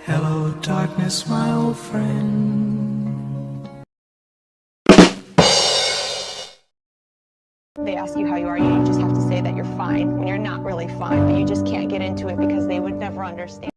Hello, darkness, my old friend. They ask you how you are, you just have to say that you're fine when you're not really fine, but you just can't get into it because they would never understand.